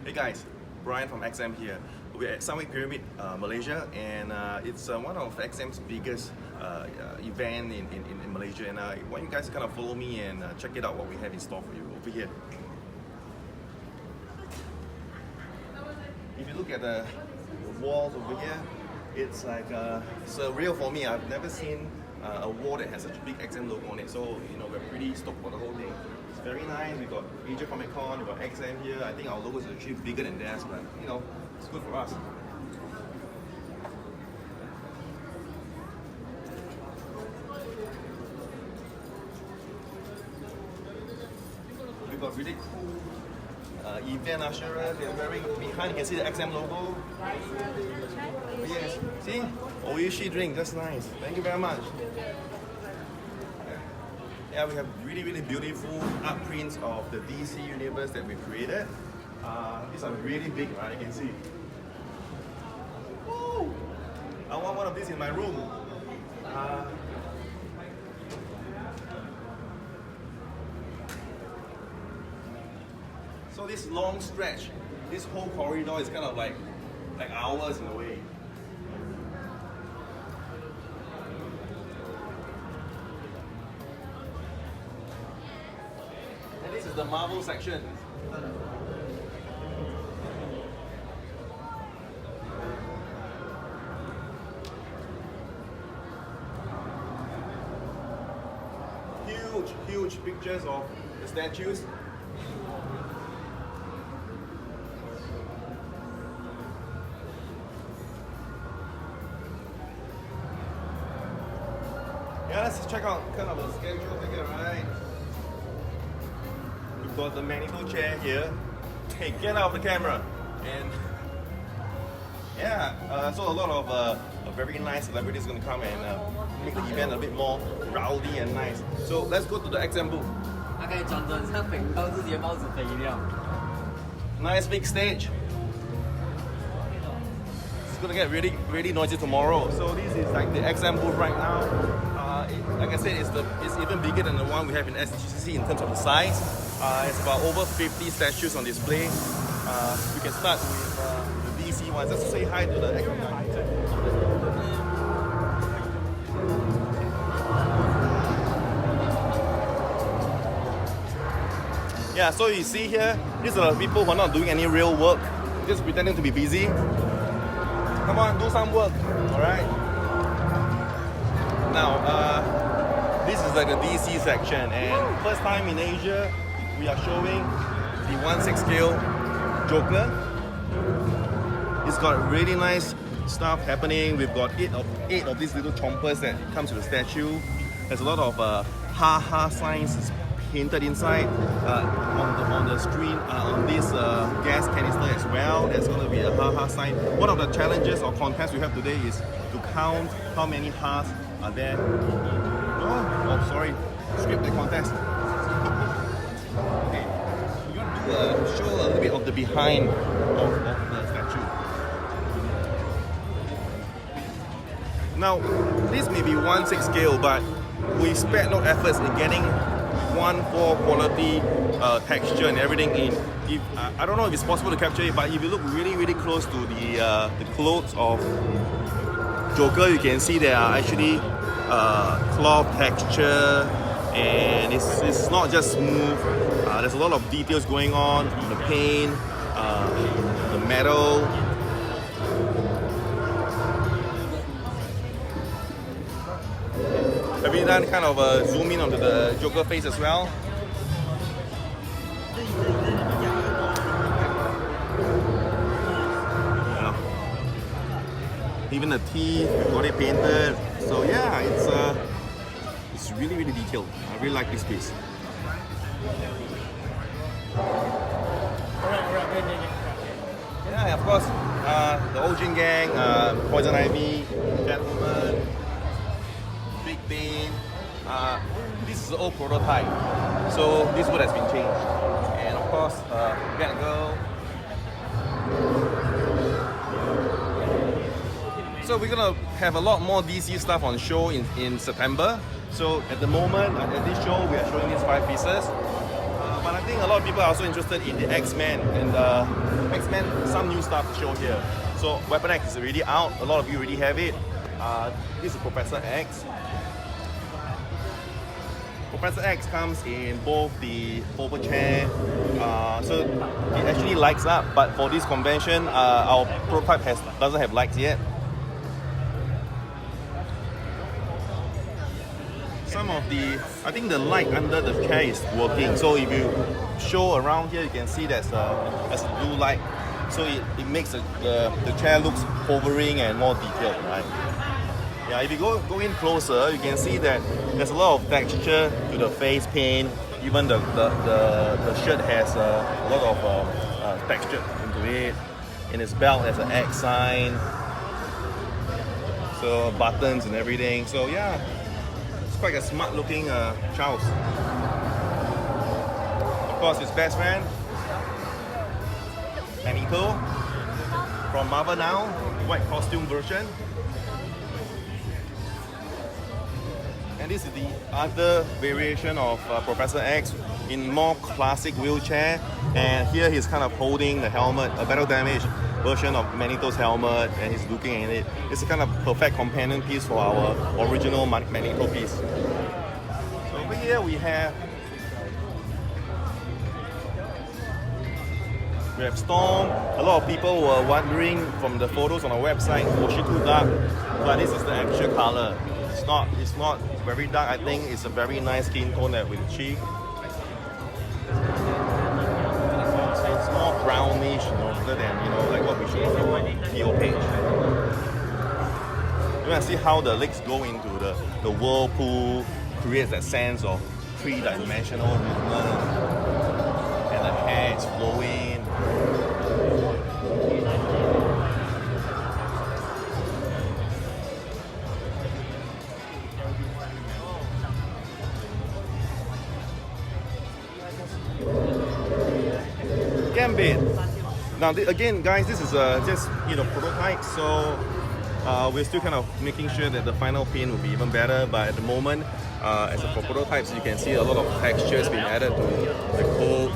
Hey guys, Brian from XM here. We're at Sunway Pyramid, Malaysia, and it's one of XM's biggest event in Malaysia. And I want you guys to kind of follow me and check it out what we have in store for you over here. If you look at the walls over here, it's like surreal for me. I've never seen a wall that has such a big XM logo on it. So we're pretty stoked for the whole thing. It's very nice. We've got Asia Comic Con, we've got XM here. I think our logo is actually bigger than theirs, but it's good for us. We've got really cool event usherers. They're wearing behind. You can see the XM logo. Yes. See? Oishi drink. That's nice. Thank you very much. Yeah, we have really beautiful art prints of the DC universe that we created. These are really big, right? You can see. Woo! I want one of these in my room. So this long stretch, this whole corridor is kind of like ours in a way. And this is the Marvel section. Huge pictures of the statues. Yeah, let's check out kind of the schedule figure, right? We've got the Magneto chair here. Hey, get out of the camera! And yeah, so a lot of very nice celebrities are going to come and make the event a bit more rowdy and nice. So let's go to the XM booth. Nice big stage. It's going to get really noisy tomorrow. So this is like the XM booth right now. Like I said, it's even bigger than the one we have in SGCC in terms of the size. It's about over 50 statues on display. We can start with the DC ones. Let's say hi to the Aquaman. Yeah, so you see here, these are the people who are not doing any real work, just pretending to be busy. Come on, do some work, alright? Now, this is like the DC section, and first time in Asia, we are showing the 1/6 scale Joker. It's got really nice stuff happening. We've got eight of these little chompers that comes with the statue. There's a lot of ha signs painted inside on the screen, on this gas canister as well. There's going to be a ha sign. One of the challenges or contests we have today is to count how many ha's are there. Oh, sorry, skip the contest. Okay, we're going to show a little bit of the behind of the statue. Now, this may be 1/6 scale, but we spared no efforts in getting 1/4 quality texture and everything in. I don't know if it's possible to capture it, but if you look really close to the clothes of Joker, you can see there are actually cloth texture, and it's not just smooth. There's a lot of details going on the paint, the metal. Have you done kind of zoom in onto the Joker face as well? Yeah. Even the teeth, we got it painted. So yeah, it's really detailed. I really like this piece. Yeah, of course, the Ojin Gang, Poison Ivy, Catwoman, Big Bane. This is the old prototype, so this one has been changed. And of course, Batgirl. So we're gonna have a lot more DC stuff on show in September. So at the moment, at this show, we are showing these 5 pieces. But I think a lot of people are also interested in the X-Men, and X-Men, some new stuff to show here. So Weapon X is already out, a lot of you already have it. This is Professor X. Professor X comes in both the hover chair, so it actually lights up, but for this convention, our prototype doesn't have lights yet. Some of the, I think the light under the chair is working, so if you show around here, you can see there's a blue light, so it makes the chair looks hovering and more detailed, right? Yeah, if you go in closer, you can see that there's a lot of texture to the face paint. Even the shirt has a lot of texture into it. In its belt, there's an X sign. So buttons and everything. So yeah, it's quite a smart looking Charles. Of course, his best friend, Magneto, from Marvel Now, white costume version. And this is the other variation of Professor X in more classic wheelchair, and here he's kind of holding the helmet, a battle damage version of Magneto's helmet, and he's looking at it. It's a kind of perfect companion piece for our original Magneto piece. So over here we have Storm. A lot of people were wondering from the photos on our website, was she too dark? But this is the actual color. It's not very dark. I think it's a very nice skin tone with the cheek. It's more brownish, rather than like what we showed on the PO page. You can see how the legs go into the whirlpool, creates that sense of three-dimensional movement, and the hair is flowing. Gambit. Now again, guys, this is just prototype, so we're still kind of making sure that the final paint will be even better. But at the moment, as for prototypes, you can see a lot of textures being added to the coat.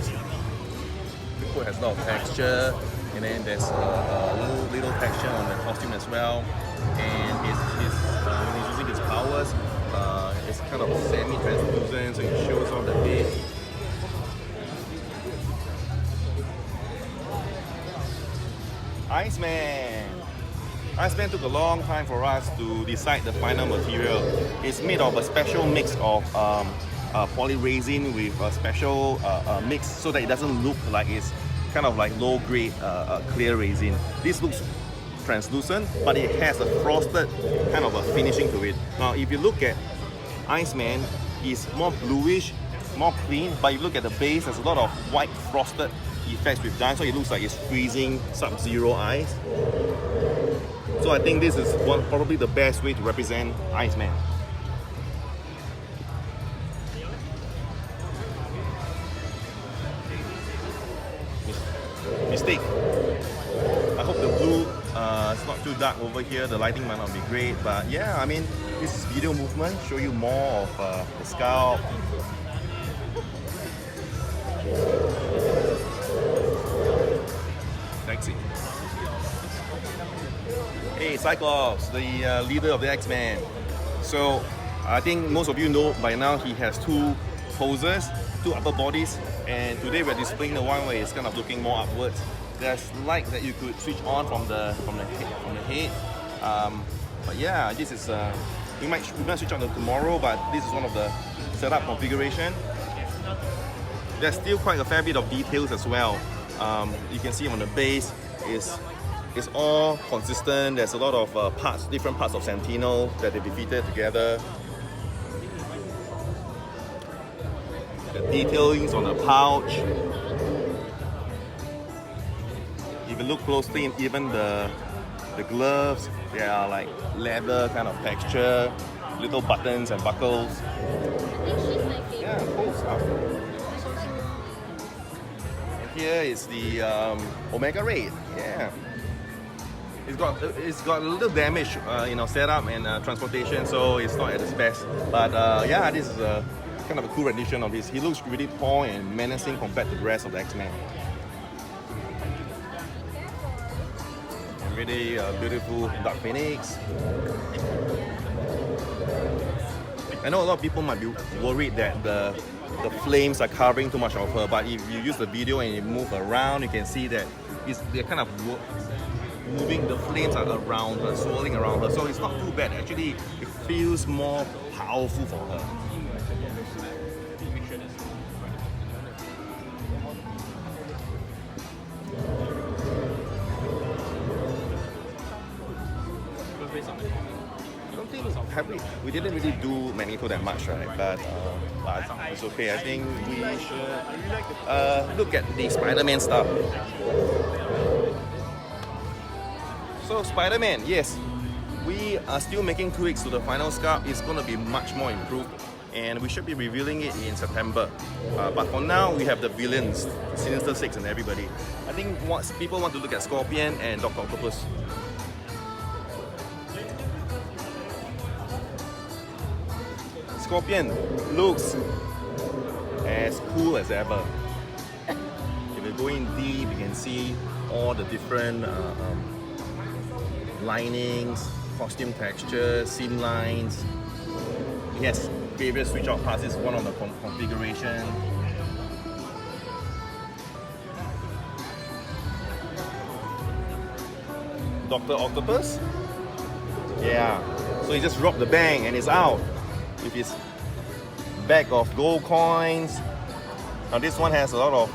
The coat has a lot of texture, and then there's a little texture on the costume as well. And when he's using his powers, it's kind of semi-translucent, so it shows off the head. Iceman took a long time for us to decide the final material. It's made of a special mix of poly resin with a special mix so that it doesn't look like it's kind of like low grade clear resin. This looks translucent, but it has a frosted kind of a finishing to it. Now if you look at Iceman, it's more bluish, more clean, but you look at the base, there's a lot of white frosted effects we've done, so it looks like it's freezing Sub-Zero eyes. So I think this is probably the best way to represent Iceman. Mistake. I hope the blue it's not too dark over here. The lighting might not be great, but yeah, I mean, this is video movement. Show you more of the scalp. Sexy. Hey, Cyclops, the leader of the X-Men. So I think most of you know by now he has two poses, two upper bodies, and today we're displaying the one where it's kind of looking more upwards. There's light that you could switch on from the head. But yeah, this is we might switch on tomorrow, but this is one of the setup configuration. There's still quite a fair bit of details as well. You can see on the base it's all consistent. There's a lot of parts, different parts of Sentinel that they defeated together. The detailings on the pouch. If you look closely, even the gloves, they are like leather kind of texture, little buttons and buckles. Yeah, cool stuff. And here is the Omega Raid. Yeah. It's got a little damage, setup and transportation, so it's not at its best. But yeah, this is a kind of a cool rendition of this. He looks really tall and menacing compared to the rest of the X-Men. And really beautiful Dark Phoenix. I know a lot of people might be worried that the flames are covering too much of her, but if you use the video and you move around, you can see that they're kind of moving, the flames are around her, swirling around her, so it's not too bad. Actually, it feels more powerful for her. We didn't really do Magneto that much, right? But it's okay. I think we should look at the Spider-Man stuff. So Spider-Man, yes, we are still making tweaks to the final sculpt. It's going to be much more improved, and we should be revealing it in September. But for now, we have the villains, Sinister Six and everybody. I think people want to look at Scorpion and Dr. Octopus. Scorpion looks as cool as ever. If you go in deep, you can see all the different linings, costume textures, seam lines. It has various switch out parts. This is one of the configuration. Dr. Octopus. Yeah. So he just robbed the bank and it's out with his bag of gold coins. Now this one has a lot of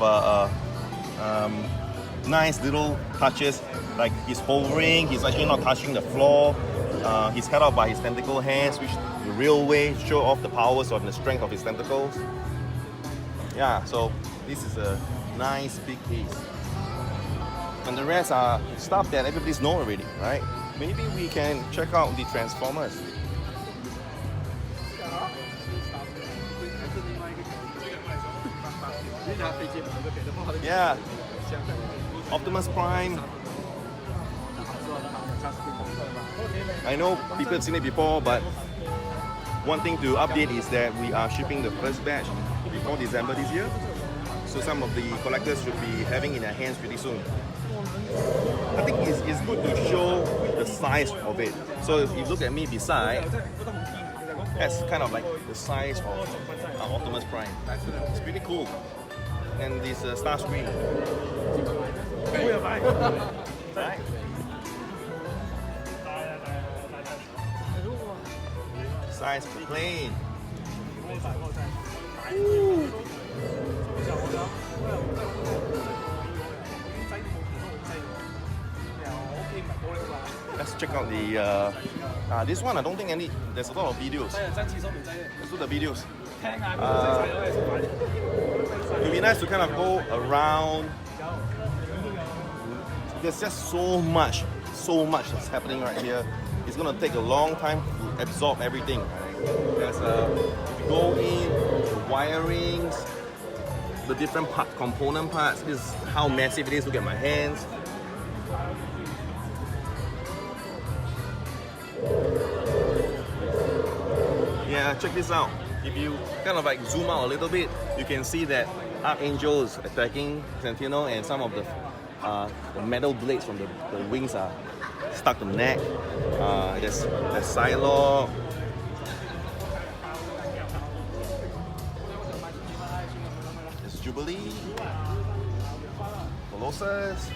nice little touches, like he's hovering, he's actually not touching the floor. He's held out by his tentacle hands, which the real way show off the powers of the strength of his tentacles. Yeah, so this is a nice big piece. And the rest are stuff that everybody's known already, right? Maybe we can check out the Transformers. Yeah, Optimus Prime. I know people have seen it before, but one thing to update is that we are shipping the first batch before December this year. So some of the collectors should be having in their hands pretty soon. I think it's good to show the size of it. So if you look at me beside, that's kind of like the size of Optimus Prime. It's pretty cool. And this star screen. Right? Size of the plane. Ooh. Let's check out the this one. I don't think there's a lot of videos. Let's do the videos. It would be nice to kind of go around. There's just so much that's happening right here. It's gonna take a long time to absorb everything. Right? There's if you go in, the wirings, the different component parts. This is how massive it is. Look at my hands. Yeah, check this out. If you kind of like zoom out a little bit, you can see that Archangel is attacking Sentinel, and some of the metal blades from the wings are stuck to the neck. There's Psylocke. There's Jubilee. Colossus.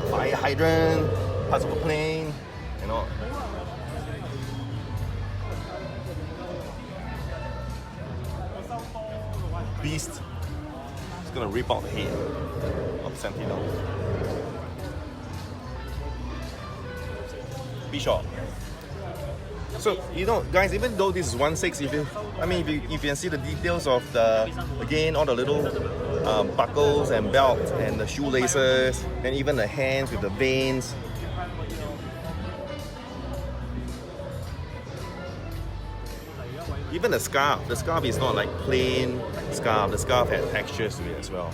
Fire Hydrant. Parts of the plane. You know. Beast is gonna rip out the head of Sentinel. Bishop. So you know, guys, even though this is 1/6, if you can see the details of all the little buckles and belts and the shoelaces, and even the hands with the veins. Even the scarf is not like plain scarf. The scarf had textures to it as well.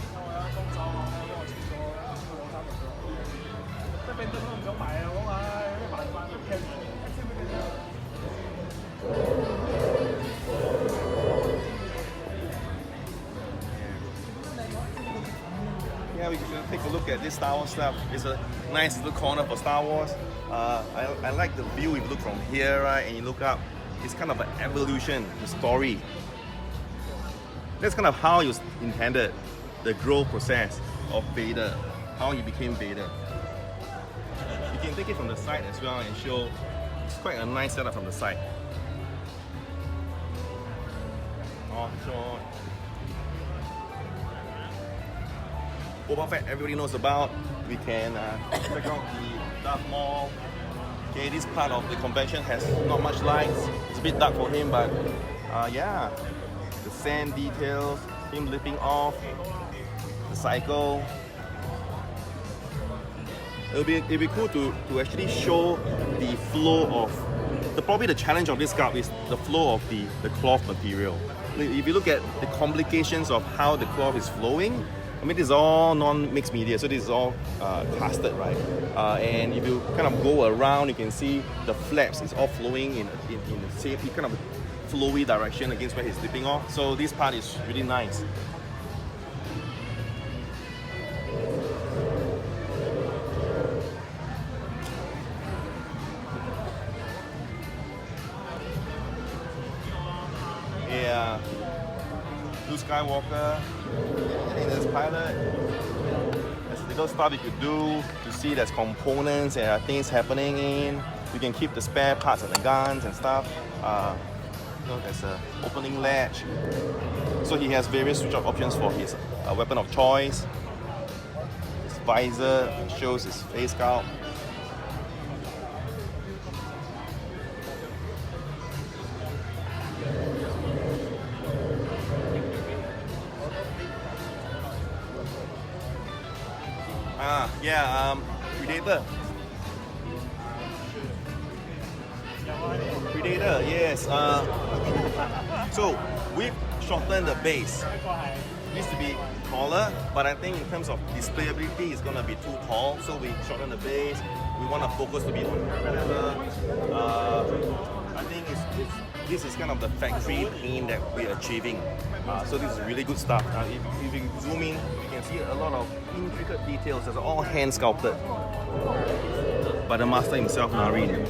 gonna take a look at this Star Wars stuff. It's a nice little corner for Star Wars. I like the view if you look from here, right, and you look up. It's kind of an evolution, the story. That's kind of how you intended the growth process of Vader, how he became Vader. You can take it from the side as well and show. It's quite a nice setup from the side. Oh, sure. Boba Fett everybody knows about. We can check out the Darth Maul. Okay, this part of the convention has not much lights. It's a bit dark for him, but yeah, the sand details, him leaping off, the cycle. It'll be cool to actually show the flow of probably the challenge of this sculpt is the flow of the cloth material. If you look at the complications of how the cloth is flowing, I mean, this is all non-mixed media, so this is all casted, right? And if you kind of go around, you can see the flaps is all flowing in the same kind of flowy direction against where he's slipping off. So this part is really nice. Yeah, Luke Skywalker. And there's pilot. There's little stuff you could do to see there's components and things happening in. You can keep the spare parts of the guns and stuff. There's an opening latch. So he has various switch off options for his weapon of choice. His visor shows his face sculpt. Predator. Predator, yes. So we've shortened the base. It used to be taller, but I think in terms of displayability, it's gonna be too tall. So we shortened the base. We want to focus to be on Predator. I think this is kind of the factory paint that we're achieving. So this is really good stuff. If you zoom in, you can see a lot of intricate details. That's all hand sculpted by the master himself, Naren.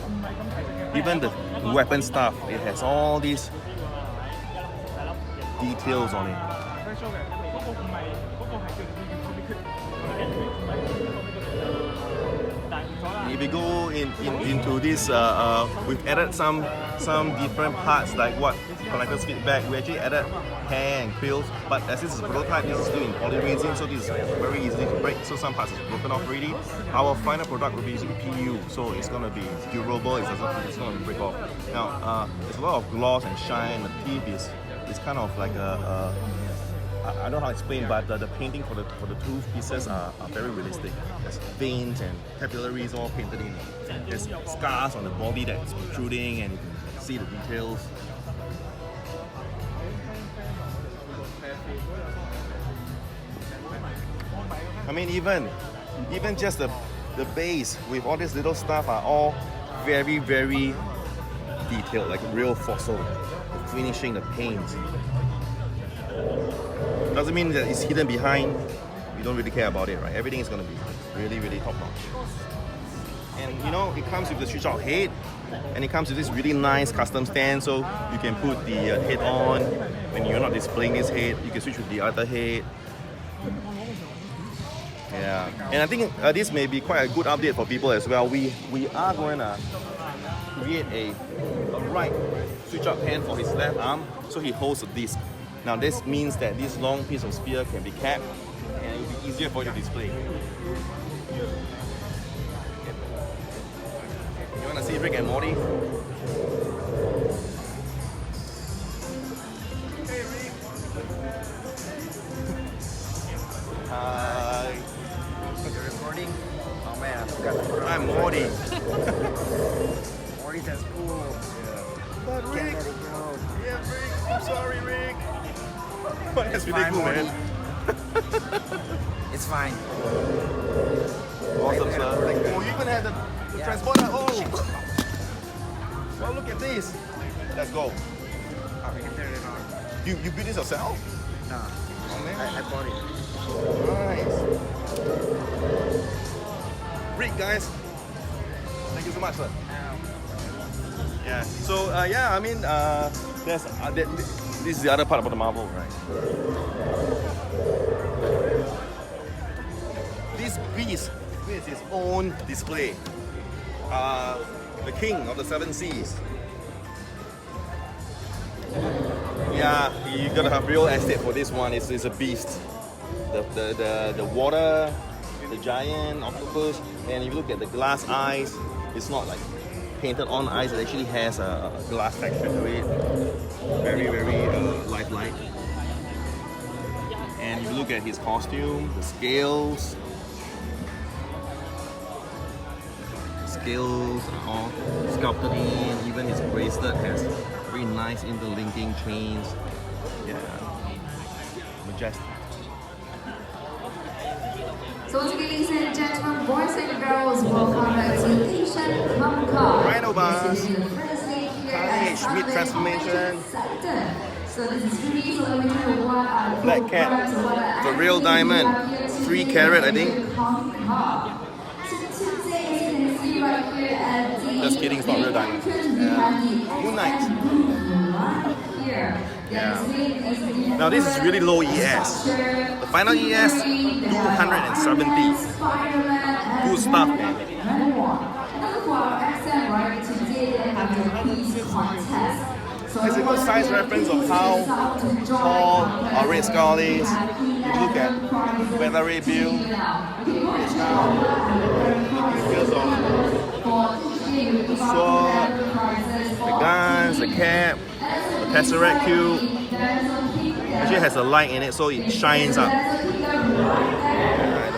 Even the weapon stuff, it has all these details on it. If we go into this, we've added some different parts like what collectors feedback. We actually added hair and quills, but as this is a prototype, this is still in polyresin, so this is very easy to break. So some parts is broken off already. Our final product will be using PU, so it's gonna be durable. It's gonna break off. Now there's a lot of gloss and shine. The teeth is kind of like I don't know how to explain, but the painting for the tooth pieces are very realistic. There's veins and capillaries all painted in. There's scars on the body that's protruding, and you can see the details. I mean, even just the base with all this little stuff are all very, very detailed, like real fossil. The finishing, the paints. Doesn't mean that it's hidden behind. We don't really care about it, right? Everything is going to be really, really top notch. And you know, it comes with the switch out head, and it comes with this really nice custom stand, so you can put the head on when you're not displaying this head. You can switch with the other head. Yeah, and I think this may be quite a good update for people as well. We are going to create a right switch out hand for his left arm, so he holds a disc. Now this means that this long piece of spear can be capped, and it will be easier for you to display. You want to see Rick and Morty? Hey Rick! Hi! You're recording? Oh man, I forgot to put it on. I'm Morty. Morty, that's cool. Yeah. But Rick! Can't let it go. Yeah, Rick! I'm sorry, Rick! But that's really Fine, cool, Morty. man. It's fine. Awesome, sir. Oh, you even had the Yeah. transporter. Oh! Well, look at this. Let's go. Oh, we can turn it on. You built this yourself? Nah, Oh, man. I bought it. Nice. Great, guys. Thank you so much, sir. Yeah. So yeah, I mean, there's this is the other part about the Marvel, right? This piece is its own display. The King of the Seven Seas. Yeah, you gotta have real estate for this one. It's a beast. The water, the giant octopus, and if you look at the glass eyes, it's not like painted on eyes. It actually has a glass texture to it. Very lifelike. And if you look at his costume, the scales are all sculpted in. Even his bracelet has very nice interlinking chains. Yeah, majestic. So once again, ladies and gentlemen, boys and girls, welcome back to Asian Manga. Rhino Bars. This is the first day here at Schmidt Transformation. So this is really so let me tell you what Black Cat, the real diamond, 3 carat, I think. Just kidding, it's not real diamond. Moon Knight. Yeah. Now this is really low ES. The final ES, 270. Good stuff, man. It's a good size reference of how tall Red Skull is. You look at Weather Ray Bill. It's now the details of the sword, the guns, the cap, the Tesseract cube. Actually has a light in it, so it shines up. The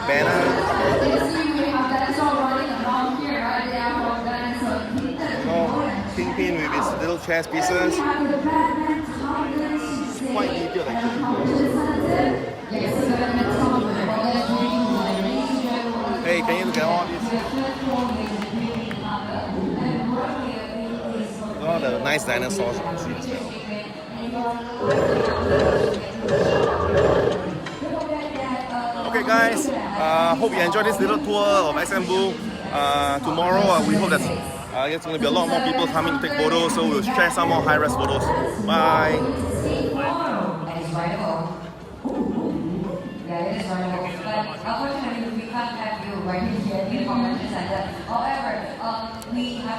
banner. Kingpin with its little chess pieces. It's quite detailed actually. Hey, can you look at all this? All the nice dinosaurs you can see as well. Okay guys, hope you enjoyed this little tour of Istanbul. Tomorrow we hope that there's going to be a lot more people coming to take photos, so we'll share some more high-res photos. Bye! Unfortunately, we can't have you right here in the convention center. However, we have